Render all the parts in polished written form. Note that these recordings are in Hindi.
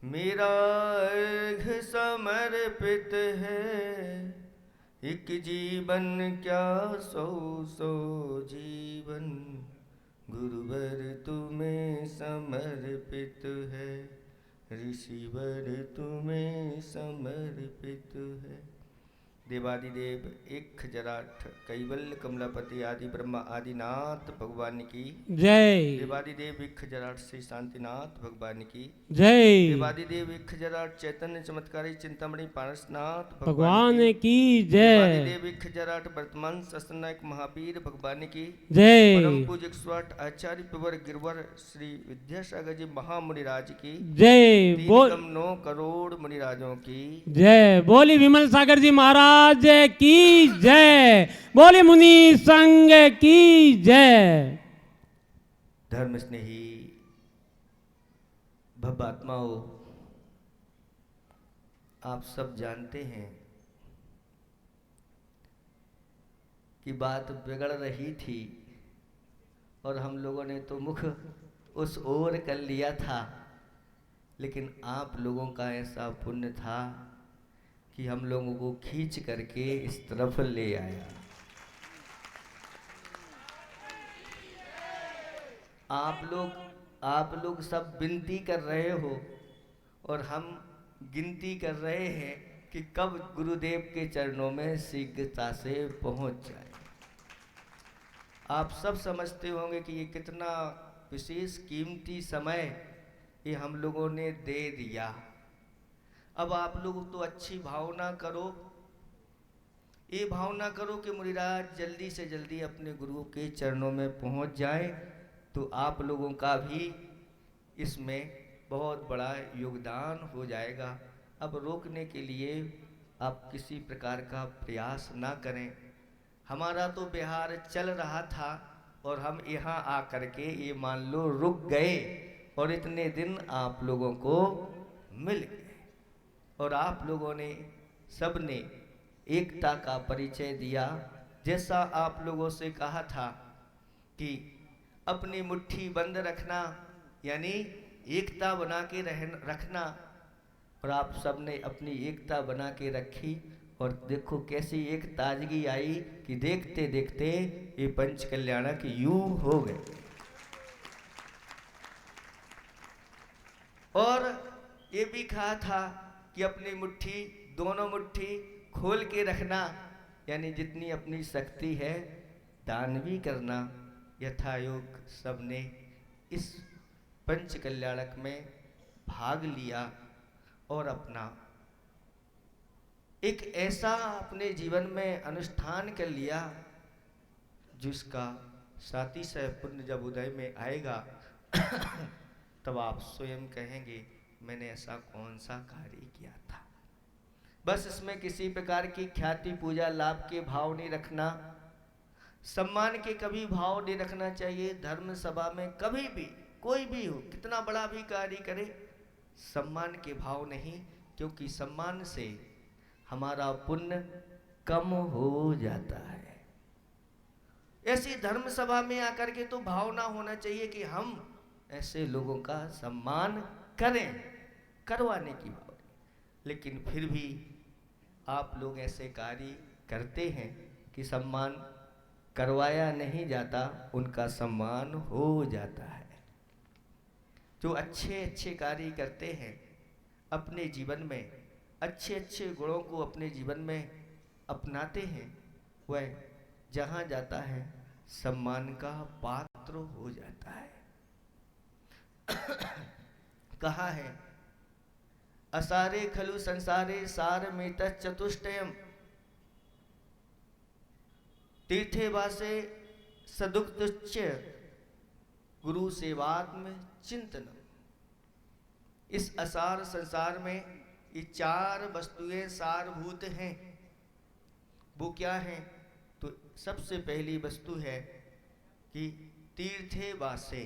मेरा अर्घ समर्पित है, एक जीवन क्या सौ सौ जीवन, गुरुवर तुम्हें समर्पित है, ऋषिवर तुम्हें समर्पित है। देवादिदेव एक जराठ कैवल्य कमलापति आदि ब्रह्मा आदिनाथ भगवान की जय। देवादिदेव एक जराठ श्री शांतिनाथ भगवान की जय। देवादिदेव एक जराठ चैतन्य चमत्कारी चिंतामणि पारसनाथ भगवान की की जय। देवादिदेव एक जराठ वर्तमान ससनायक महावीर भगवान की जय। परम पूज्य स्वाट आचार्य पिवर गिरवर श्री विद्यासागर जी महामुनिराज की जय। बोल 9 करोड़ मुनिराजों की जय। बोली विमल सागर जी महाराज की जय। बोली मुनि संघ की जय। धर्म स्नेही भव्यात्माओं, आप सब जानते हैं कि बात बिगड़ रही थी और हम लोगों ने तो मुख उस ओर कर लिया था, लेकिन आप लोगों का ऐसा पुण्य था कि हम लोगों को खींच करके इस तरफ ले आया। आप लोग सब विनती कर रहे हो और हम गिनती कर रहे हैं कि कब गुरुदेव के चरणों में शीघ्रता से पहुंच जाए। आप सब समझते होंगे कि ये कितना विशेष कीमती समय ये हम लोगों ने दे दिया। अब आप लोग तो अच्छी भावना करो, ये भावना करो कि मुनिराज जल्दी से जल्दी अपने गुरु के चरणों में पहुंच जाए, तो आप लोगों का भी इसमें बहुत बड़ा योगदान हो जाएगा। अब रोकने के लिए आप किसी प्रकार का प्रयास ना करें। हमारा तो बिहार चल रहा था और हम यहाँ आकर के ये मान लो रुक गए और इतने दिन आप लोगों को मिल गए और आप लोगों ने सबने एकता का परिचय दिया। जैसा आप लोगों से कहा था कि अपनी मुट्ठी बंद रखना, यानी एकता बना के रखना, और आप सबने अपनी एकता बना के रखी। और देखो कैसी एक ताजगी आई कि देखते देखते ये पंच कल्याणक यूं हो गए। और ये भी कहा था कि अपनी मुट्ठी, दोनों मुट्ठी खोल के रखना, यानी जितनी अपनी शक्ति है दान भी करना। यथायोग सबने इस पंच कल्याणक में भाग लिया और अपना एक ऐसा अपने जीवन में अनुष्ठान कर लिया जिसका साथी सह पुण्य जब उदय में आएगा तब आप स्वयं कहेंगे मैंने ऐसा कौन सा कार्य किया था। बस इसमें किसी प्रकार की ख्याति पूजा लाभ के भाव नहीं रखना, सम्मान के कभी भाव नहीं रखना चाहिए। धर्म सभा में कभी भी कोई भी हो, कितना बड़ा भी कार्य करे, सम्मान के भाव नहीं, क्योंकि सम्मान से हमारा पुण्य कम हो जाता है। ऐसी धर्म सभा में आकर के तो भावना होना चाहिए कि हम ऐसे लोगों का सम्मान करें, करवाने की भावना। लेकिन फिर भी आप लोग ऐसे कार्य करते हैं कि सम्मान करवाया नहीं जाता, उनका सम्मान हो जाता है। जो अच्छे अच्छे कार्य करते हैं अपने जीवन में, अच्छे अच्छे गुणों को अपने जीवन में अपनाते हैं, वह जहाँ जाता है सम्मान का पात्र हो जाता है। कहा है असारे खलु संसारे सार में चतुष्टयम, तीर्थे वासे सदुक्तुच्च गुरु सेवात्म चिंतनम। इस असार संसार में ये 4 वस्तुएं सारभूत हैं। वो क्या हैं? तो सबसे पहली वस्तु है कि तीर्थे वासे,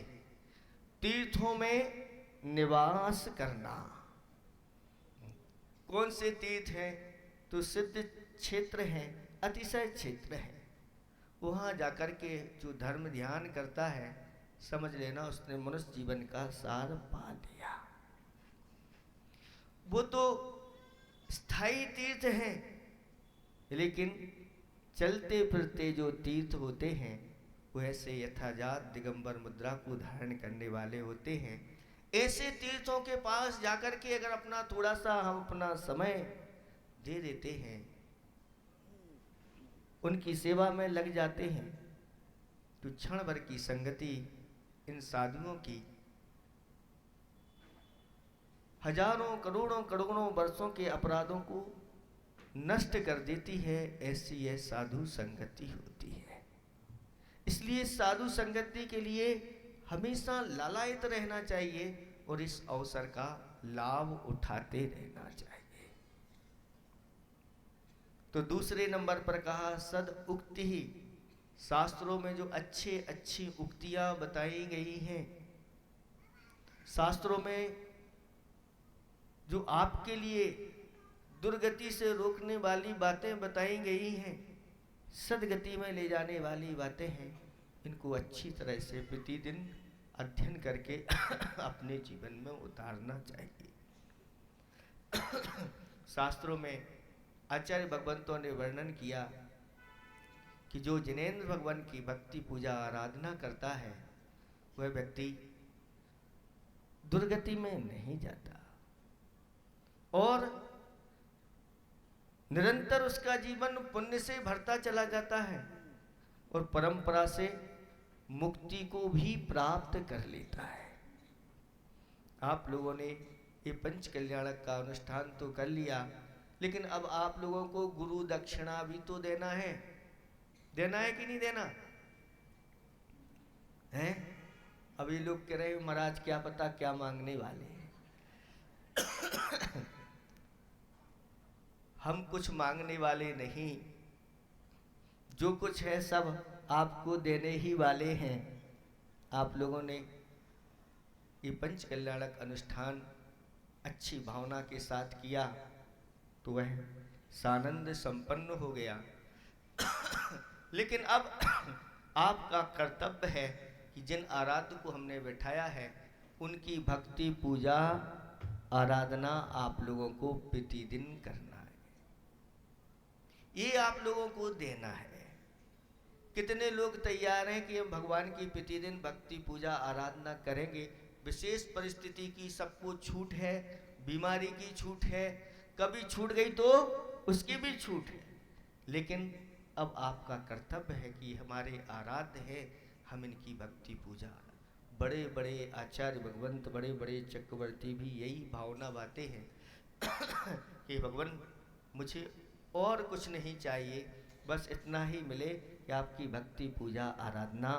तीर्थों में निवास करना। कौन से तीर्थ हैं? तो सिद्ध क्षेत्र हैं, अतिशय क्षेत्र हैं। वहाँ जाकर के जो धर्म ध्यान करता है, समझ लेना उसने मनुष्य जीवन का सार पा लिया। वो तो स्थायी तीर्थ हैं, लेकिन चलते फिरते जो तीर्थ होते हैं वो ऐसे यथाजात दिगंबर मुद्रा को धारण करने वाले होते हैं। ऐसे तीर्थों के पास जाकर के अगर अपना थोड़ा सा हम अपना समय दे देते हैं, उनकी सेवा में लग जाते हैं, तो क्षण भर की संगति इन साधुओं की हजारों करोड़ों करोड़ों वर्षों के अपराधों को नष्ट कर देती है। ऐसी यह साधु संगति होती है। इसलिए साधु संगति के लिए हमेशा लालायित रहना चाहिए और इस अवसर का लाभ उठाते रहना चाहिए। तो दूसरे नंबर पर कहा सद उक्ति ही। शास्त्रों में जो अच्छी उक्तियां बताई गई हैं, शास्त्रों में जो आपके लिए दुर्गति से रोकने वाली बातें बताई गई हैं, सदगति में ले जाने वाली बातें हैं, इनको अच्छी तरह से प्रतिदिन अध्ययन करके अपने जीवन में उतारना चाहिए। शास्त्रों में आचार्य भगवंतों ने वर्णन किया कि जो जिनेंद्र भगवान की भक्ति पूजा आराधना करता है वह व्यक्ति दुर्गति में नहीं जाता और निरंतर उसका जीवन पुण्य से भरता चला जाता है और परंपरा से मुक्ति को भी प्राप्त कर लेता है। आप लोगों ने ये पंच कल्याणक का अनुष्ठान तो कर लिया, लेकिन अब आप लोगों को गुरु दक्षिणा भी तो देना है। देना है कि नहीं देना है? अब ये लोग कह रहे हैं महाराज क्या पता क्या मांगने वाले हैं। हम कुछ मांगने वाले नहीं, जो कुछ है सब आपको देने ही वाले हैं। आप लोगों ने ये पंच कल्याणक अनुष्ठान अच्छी भावना के साथ किया तो वह सानंद संपन्न हो गया। लेकिन अब आपका कर्तव्य है कि जिन आराध्य को हमने बैठाया है उनकी भक्ति पूजा आराधना आप लोगों को प्रतिदिन करना है। ये आप लोगों को देना है। कितने लोग तैयार हैं कि हम भगवान की प्रतिदिन भक्ति पूजा आराधना करेंगे। विशेष परिस्थिति की सबको छूट है, बीमारी की छूट है, कभी छूट गई तो उसकी भी छूट है। लेकिन अब आपका कर्तव्य है कि हमारे आराध्य है, हम इनकी भक्ति पूजा। बड़े बड़े आचार्य भगवंत, बड़े बड़े चक्रवर्ती भी यही भावना बातें हैं कि भगवान मुझे और कुछ नहीं चाहिए, बस इतना ही मिले कि आपकी भक्ति पूजा आराधना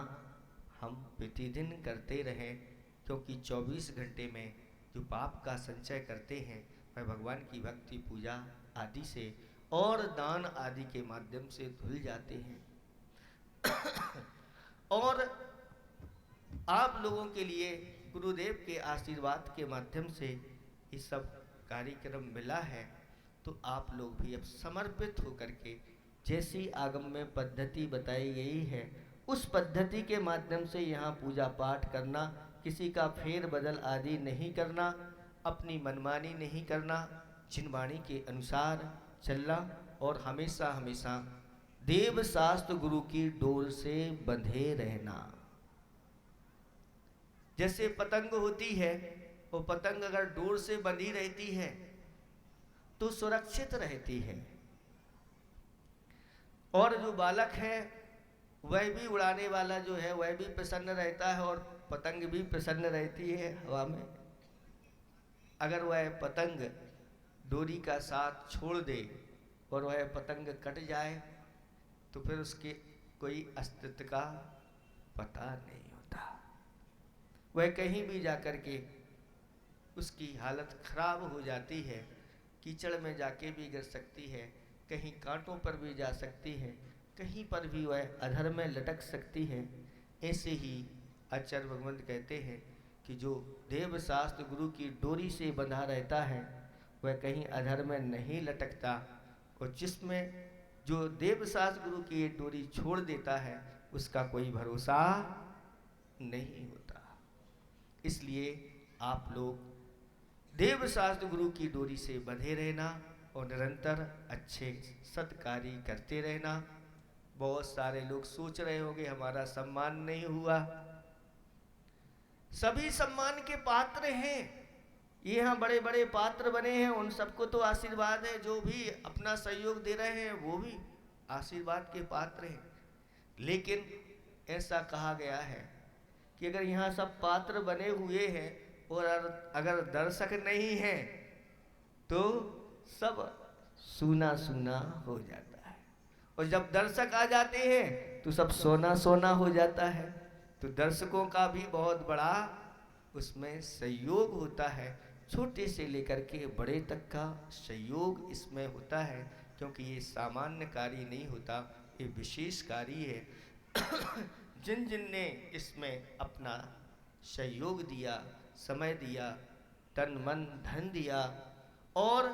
हम प्रतिदिन करते रहें, क्योंकि 24 घंटे में जो पाप का संचय करते हैं वह भगवान की भक्ति पूजा आदि से और दान आदि के माध्यम से धुल जाते हैं। और आप लोगों के लिए गुरुदेव के आशीर्वाद के माध्यम से ये सब कार्यक्रम मिला है, तो आप लोग भी अब समर्पित होकर के जैसी आगम में पद्धति बताई गई है उस पद्धति के माध्यम से यहाँ पूजा पाठ करना, किसी का फेर बदल आदि नहीं करना, अपनी मनमानी नहीं करना, जिनवाणी के अनुसार चलना और हमेशा हमेशा देव शास्त्र गुरु की डोर से बंधे रहना। जैसे पतंग होती है, वो पतंग अगर डोर से बंधी रहती है तो सुरक्षित रहती है, और जो बालक है वह भी उड़ाने वाला जो है वह भी प्रसन्न रहता है और पतंग भी प्रसन्न रहती है हवा में। अगर वह पतंग डोरी का साथ छोड़ दे और वह पतंग कट जाए तो फिर उसके कोई अस्तित्व का पता नहीं होता। वह कहीं भी जाकर के उसकी हालत खराब हो जाती है, कीचड़ में जाके भी गिर सकती है, कहीं कांटों पर भी जा सकती है, कहीं पर भी वह अधर में लटक सकती है। ऐसे ही आचार्य भगवंत कहते हैं कि जो देव शास्त्र गुरु की डोरी से बंधा रहता है वह कहीं अधर में नहीं लटकता, और जिसमें जो देव शास्त्र गुरु की डोरी छोड़ देता है उसका कोई भरोसा नहीं होता। इसलिए आप लोग देव शास्त्र गुरु की डोरी से बंधे रहना और निरंतर अच्छे सत्कार्य करते रहना। बहुत सारे लोग सोच रहे होंगे हमारा सम्मान नहीं हुआ। सभी सम्मान के पात्र हैं। ये यहाँ बड़े बड़े पात्र बने हैं, उन सबको तो आशीर्वाद है। जो भी अपना सहयोग दे रहे हैं वो भी आशीर्वाद के पात्र हैं। लेकिन ऐसा कहा गया है कि अगर यहाँ सब पात्र बने हुए हैं और अगर दर्शक नहीं है तो सब सूना सूना हो जाता है, और जब दर्शक आ जाते हैं तो सब सोना सोना हो जाता है। तो दर्शकों का भी बहुत बड़ा उसमें सहयोग होता है। छोटे से लेकर के बड़े तक का सहयोग इसमें होता है, क्योंकि ये सामान्य कार्य नहीं होता, ये विशेष कार्य है। जिन जिन ने इसमें अपना सहयोग दिया, समय दिया, तन मन धन दिया, और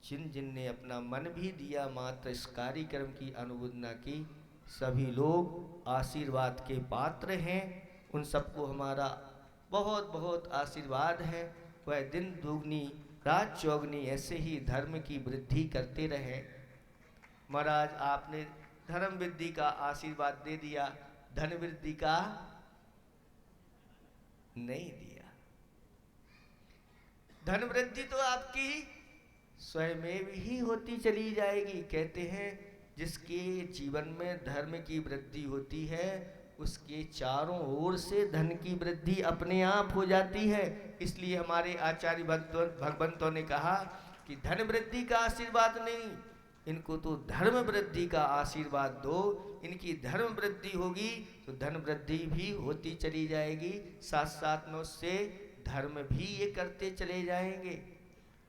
जिन जिन ने अपना मन भी दिया मात्र इस कार्यक्रम की अनुमोदना की, सभी लोग आशीर्वाद के पात्र हैं। उन सबको हमारा बहुत बहुत आशीर्वाद है। वह दिन दुगनी रात चौगनी ऐसे ही धर्म की वृद्धि करते रहे। महाराज आपने धर्म वृद्धि का आशीर्वाद दे दिया, धन वृद्धि का नहीं दिया। धन वृद्धि तो आपकी स्वयं ही होती चली जाएगी। कहते हैं जिसके जीवन में धर्म की वृद्धि होती है उसके चारों ओर से धन की वृद्धि अपने आप हो जाती है। इसलिए हमारे आचार्य भगवंतों ने कहा कि धन वृद्धि का आशीर्वाद नहीं, इनको तो धर्म वृद्धि का आशीर्वाद दो। इनकी धर्म वृद्धि होगी तो धन वृद्धि भी होती चली जाएगी, साथ साथ में उससे धर्म भी ये करते चले जाएंगे।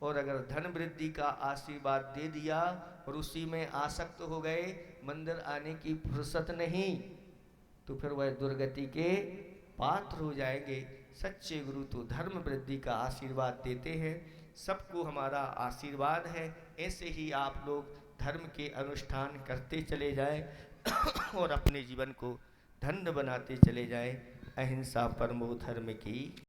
और अगर धन वृद्धि का आशीर्वाद दे दिया और उसी में आसक्त हो गए, मंदिर आने की फुर्सत नहीं, तो फिर वह दुर्गति के पात्र हो जाएंगे। सच्चे गुरु तो धर्म वृद्धि का आशीर्वाद देते हैं। सबको हमारा आशीर्वाद है। ऐसे ही आप लोग धर्म के अनुष्ठान करते चले जाएं और अपने जीवन को धन्य बनाते चले जाएं। अहिंसा परमो धर्म की